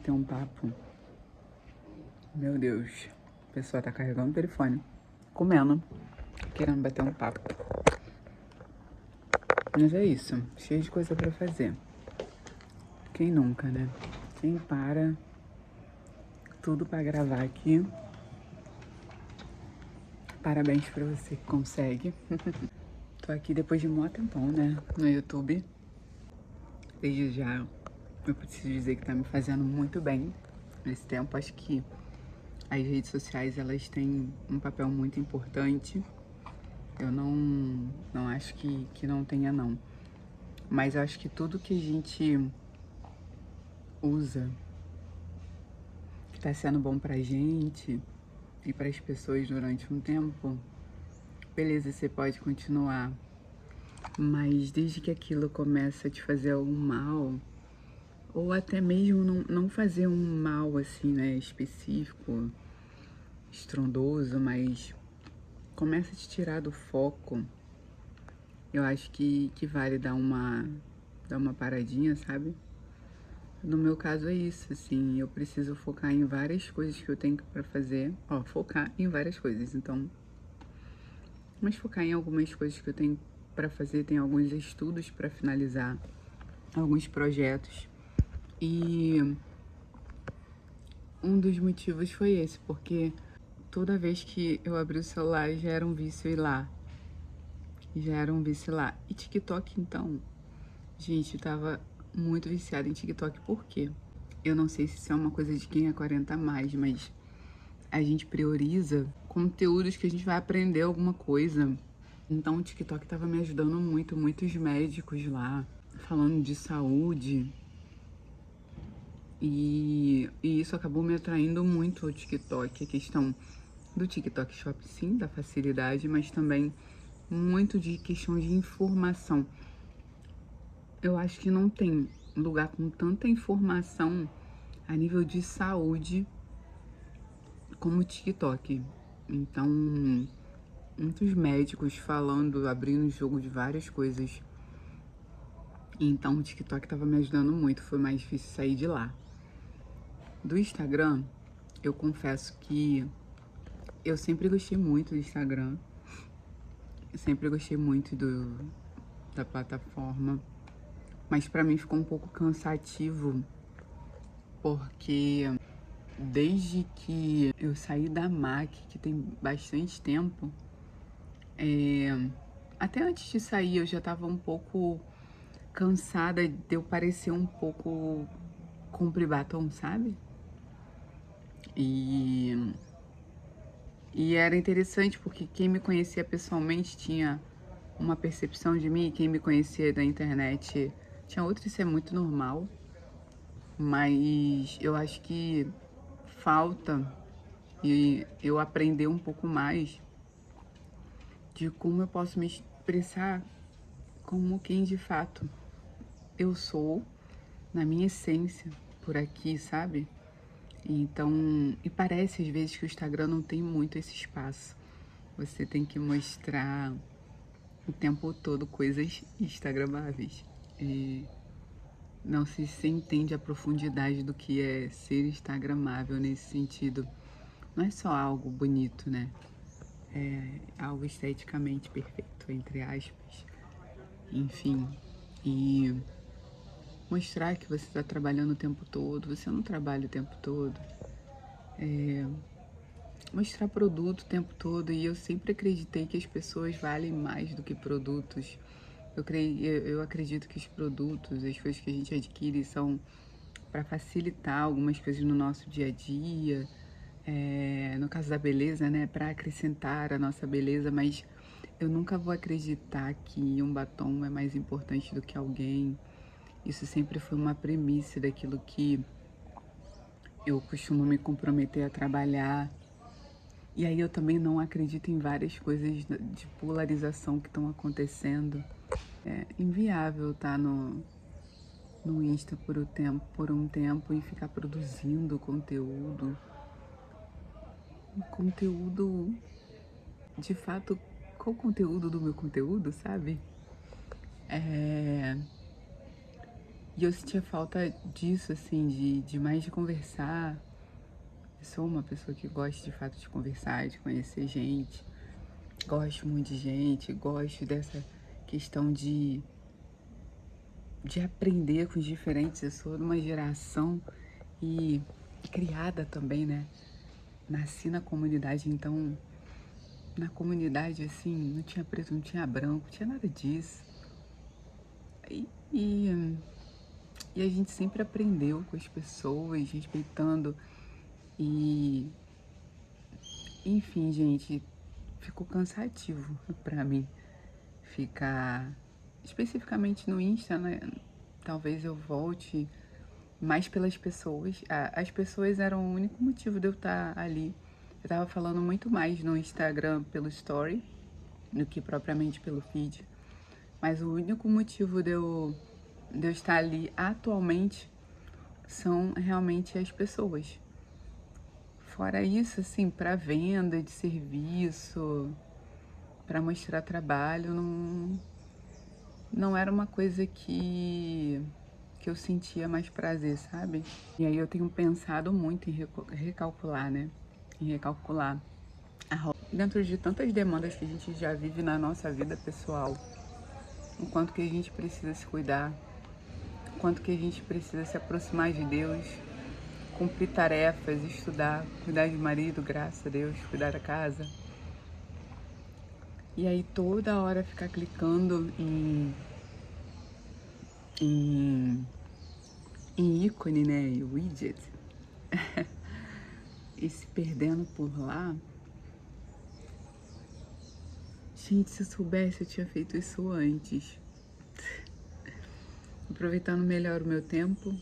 bater um papo. Meu Deus, a pessoa tá carregando o telefone, comendo, querendo bater um papo. Mas é isso, cheio de coisa pra fazer. Quem nunca, né? Quem para tudo pra gravar aqui. Parabéns pra você que consegue. Tô aqui depois de um tempão, né? No YouTube. Desde já, eu preciso dizer que tá me fazendo muito bem nesse tempo. Acho que as redes sociais, elas têm um papel muito importante. Eu não acho que não tenha, não. Mas eu acho que tudo que a gente usa, que tá sendo bom pra gente e para as pessoas durante um tempo, beleza, você pode continuar. Mas desde que aquilo começa a te fazer algum mal, ou até mesmo não fazer um mal assim, né, específico, estrondoso, mas começa a te tirar do foco, eu acho que vale dar uma paradinha, sabe? No meu caso é isso, assim, eu preciso focar em várias coisas que eu tenho pra fazer. Ó, focar em várias coisas, então. Mas focar em algumas coisas que eu tenho pra fazer, tem alguns estudos pra finalizar, alguns projetos. E um dos motivos foi esse, porque toda vez que eu abri o celular já era um vício ir lá. Já era um vício lá. E TikTok, então, gente, eu tava muito viciada em TikTok, por quê? Eu não sei se isso é uma coisa de quem é 40 a mais, mas a gente prioriza conteúdos que a gente vai aprender alguma coisa. Então o TikTok tava me ajudando muito, muitos médicos lá, falando de saúde. E isso acabou me atraindo muito ao TikTok. A questão do TikTok Shop, sim, da facilidade, mas também muito de questão de informação. Eu acho que não tem lugar com tanta informação a nível de saúde como o TikTok. Então, muitos médicos falando, abrindo o jogo de várias coisas. Então, o TikTok tava me ajudando muito, foi mais difícil sair de lá. Do Instagram, eu confesso que eu sempre gostei muito do Instagram. Eu sempre gostei muito da plataforma. Mas pra mim ficou um pouco cansativo, porque desde que eu saí da MAC, que tem bastante tempo, até antes de sair eu já tava um pouco cansada de eu parecer um pouco cumprir batom, sabe? E, e era interessante porque quem me conhecia pessoalmente tinha uma percepção de mim, e quem me conhecia da internet tinha outra, isso é muito normal. Mas eu acho que falta e eu aprender um pouco mais de como eu posso me expressar como quem de fato eu sou, na minha essência, por aqui, sabe? Então, e parece às vezes que o Instagram não tem muito esse espaço. Você tem que mostrar o tempo todo coisas instagramáveis. E não sei se você entende a profundidade do que é ser instagramável nesse sentido. Não é só algo bonito, né? É algo esteticamente perfeito, entre aspas. Enfim, e mostrar que você está trabalhando o tempo todo, você não trabalha o tempo todo. Mostrar produto o tempo todo, e eu sempre acreditei que as pessoas valem mais do que produtos. Eu acredito que os produtos, as coisas que a gente adquire são para facilitar algumas coisas no nosso dia a dia, no caso da beleza, né, para acrescentar a nossa beleza, mas eu nunca vou acreditar que um batom é mais importante do que alguém. Isso sempre foi uma premissa daquilo que eu costumo me comprometer a trabalhar. E aí eu também não acredito em várias coisas de polarização que estão acontecendo. É inviável estar no Insta por um tempo e ficar produzindo conteúdo. Conteúdo, de fato, qual o conteúdo do meu conteúdo, sabe? E eu sentia falta disso, assim, de mais de conversar. Eu sou uma pessoa que gosta de fato de conversar, de conhecer gente. Gosto muito de gente, gosto dessa questão de aprender com os diferentes. Eu sou de uma geração e criada também, né? Nasci na comunidade, então na comunidade, assim, não tinha preto, não tinha branco, não tinha nada disso. E, e, e a gente sempre aprendeu com as pessoas, respeitando. E, enfim, gente, ficou cansativo pra mim ficar especificamente no Insta, né? Talvez eu volte mais pelas pessoas. As pessoas eram o único motivo de eu estar ali. Eu tava falando muito mais no Instagram pelo story do que propriamente pelo feed. Mas o único motivo de eu estar ali atualmente são realmente as pessoas. Fora isso, assim, para venda de serviço, para mostrar trabalho, não era uma coisa que eu sentia mais prazer, sabe? E aí eu tenho pensado muito em recalcular, né? Em recalcular dentro de tantas demandas que a gente já vive na nossa vida pessoal, o quanto que a gente precisa se cuidar, o quanto que a gente precisa se aproximar de Deus, cumprir tarefas, estudar, cuidar de marido, graças a Deus, cuidar da casa. E aí toda hora ficar clicando em, em ícone, né, widget, e se perdendo por lá. Gente, se eu soubesse, eu tinha feito isso antes. Aproveitando melhor o meu tempo,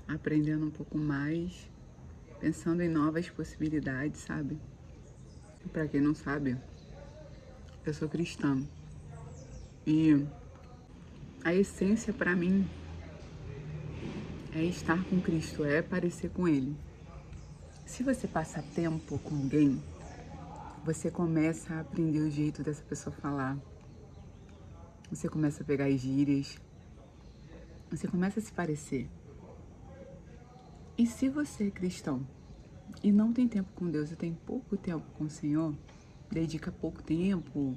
aprendendo um pouco mais, pensando em novas possibilidades, sabe? Pra quem não sabe, eu sou cristã. E a essência pra mim é estar com Cristo, é parecer com Ele. Se você passa tempo com alguém, você começa a aprender o jeito dessa pessoa falar. Você começa a pegar as gírias. Você começa a se parecer. E se você é cristão e não tem tempo com Deus e tem pouco tempo com o Senhor, dedica pouco tempo,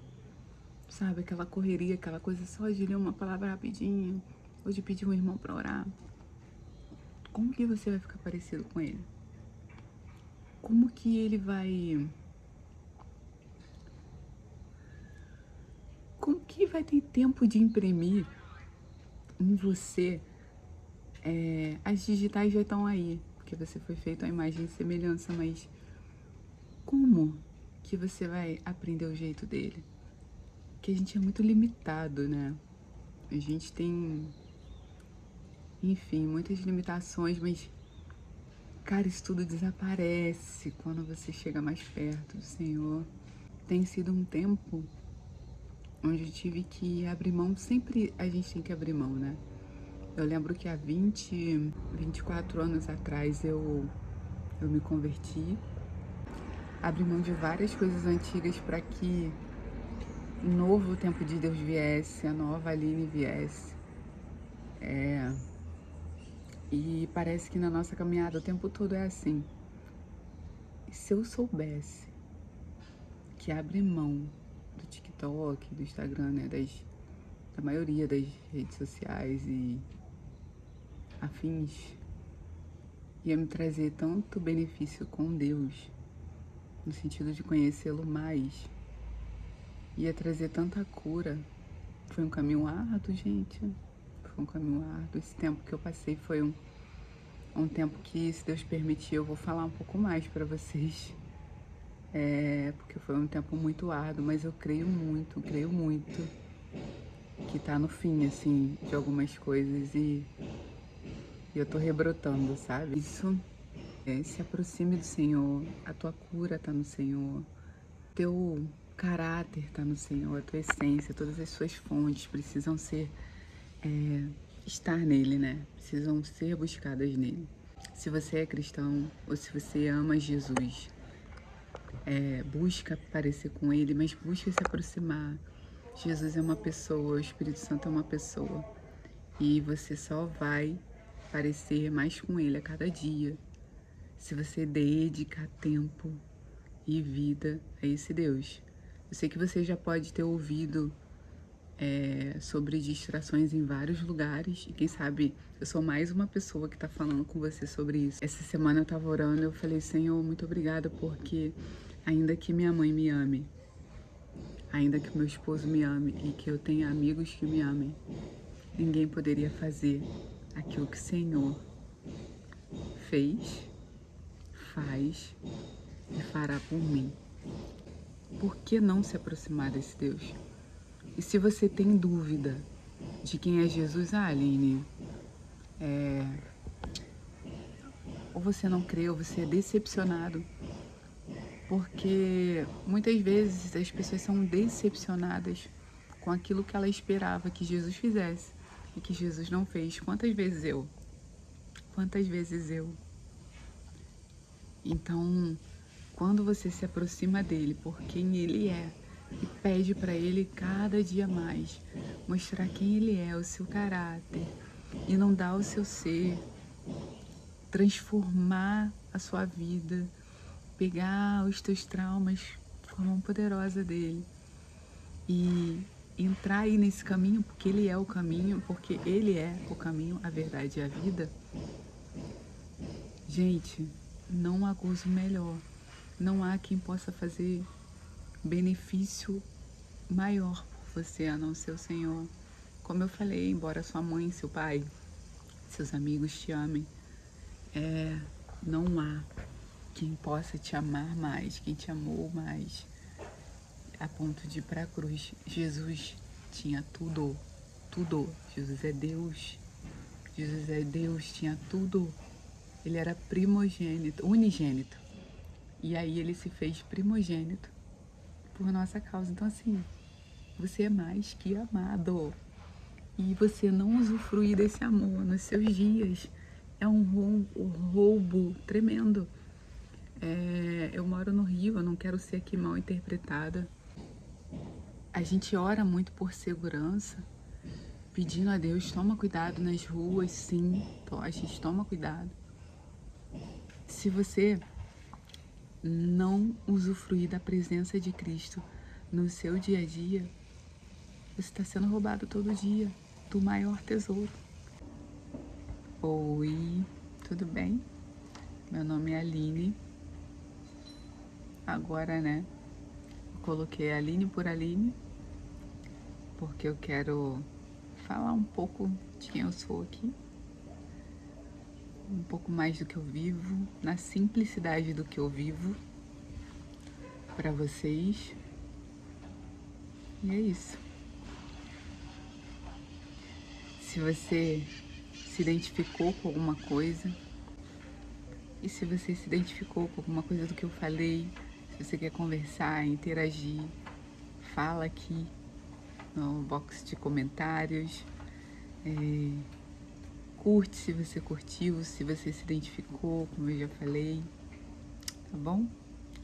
sabe? Aquela correria, aquela coisa só de ler uma palavra rapidinho, ou de pedir um irmão pra orar. Como que você vai ficar parecido com Ele? Como que Ele vai... Como que vai ter tempo de imprimir em você? As digitais já estão aí, porque você foi feito à imagem e semelhança, mas como que você vai aprender o jeito dele? Porque a gente é muito limitado, né? A gente tem, enfim, muitas limitações, mas, cara, isso tudo desaparece quando você chega mais perto do Senhor. Tem sido um tempo onde eu tive que abrir mão, sempre a gente tem que abrir mão, né? Eu lembro que há 24 anos atrás eu me converti, abri mão de várias coisas antigas para que o novo tempo de Deus viesse, a nova Aline viesse. E parece que na nossa caminhada o tempo todo é assim. E se eu soubesse que abrir mão do TikTok, do Instagram, né, da maioria das redes sociais e afins, ia me trazer tanto benefício com Deus, no sentido de conhecê-lo mais, ia trazer tanta cura. Foi um caminho árduo, gente. Foi um caminho árduo. Esse tempo que eu passei foi um tempo que, se Deus permitir, eu vou falar um pouco mais para vocês. Porque foi um tempo muito árduo, mas eu creio muito que tá no fim, assim, de algumas coisas e eu tô rebrotando, sabe? Isso, se aproxime do Senhor, a tua cura tá no Senhor, teu caráter tá no Senhor, a tua essência, todas as suas fontes precisam estar nele, né? Precisam ser buscadas nele. Se você é cristão ou se você ama Jesus, busca parecer com ele, mas busca se aproximar. Jesus é uma pessoa, o Espírito Santo é uma pessoa. E você só vai parecer mais com Ele a cada dia, se você dedicar tempo e vida a esse Deus. Eu sei que você já pode ter ouvido sobre distrações em vários lugares, e quem sabe eu sou mais uma pessoa que tá falando com você sobre isso. Essa semana eu tava orando, eu falei, Senhor, muito obrigada, porque ainda que minha mãe me ame, ainda que meu esposo me ame e que eu tenha amigos que me amem, ninguém poderia fazer aquilo que o Senhor fez, faz e fará por mim. Por que não se aproximar desse Deus? E se você tem dúvida de quem é Jesus, Aline, ou você não crê, ou você é decepcionado, porque muitas vezes as pessoas são decepcionadas com aquilo que ela esperava que Jesus fizesse e que Jesus não fez. Quantas vezes eu? Quantas vezes eu? Então, quando você se aproxima dele por quem ele é e pede para ele cada dia mais mostrar quem ele é, o seu caráter, e não dar o seu ser, transformar a sua vida, pegar os teus traumas com a mão poderosa dele e entrar aí nesse caminho, porque ele é o caminho, porque ele é o caminho, a verdade e a vida. Gente, não há gozo melhor, não há quem possa fazer benefício maior por você a não ser o Senhor. Como eu falei, embora sua mãe, seu pai, seus amigos te amem, não há quem possa te amar mais, quem te amou mais, a ponto de ir para a cruz. Jesus tinha tudo, tudo. Jesus é Deus. Jesus é Deus, tinha tudo. Ele era primogênito, unigênito. E aí ele se fez primogênito por nossa causa. Então assim, você é mais que amado. E você não usufruir desse amor nos seus dias é um roubo tremendo. Eu moro no Rio, eu não quero ser aqui mal interpretada. A gente ora muito por segurança, pedindo a Deus, toma cuidado nas ruas, sim, a gente toma cuidado. Se você não usufruir da presença de Cristo no seu dia a dia, você está sendo roubado todo dia do maior tesouro. Oi, tudo bem? Meu nome é Aline. Agora, né, eu coloquei Aline por Aline, porque eu quero falar um pouco de quem eu sou aqui, um pouco mais do que eu vivo, na simplicidade do que eu vivo para vocês. E é isso. Se você se identificou com alguma coisa, e se você se identificou com alguma coisa do que eu falei, se você quer conversar, interagir, fala aqui no box de comentários. Curte se você curtiu, se você se identificou, como eu já falei, tá bom?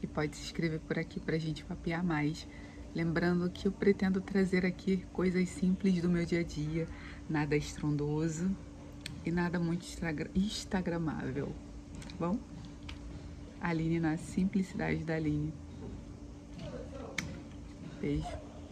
E pode se inscrever por aqui pra gente papear mais. Lembrando que eu pretendo trazer aqui coisas simples do meu dia a dia, nada estrondoso e nada muito instagramável, tá bom? Aline na simplicidade da Aline. Beijo.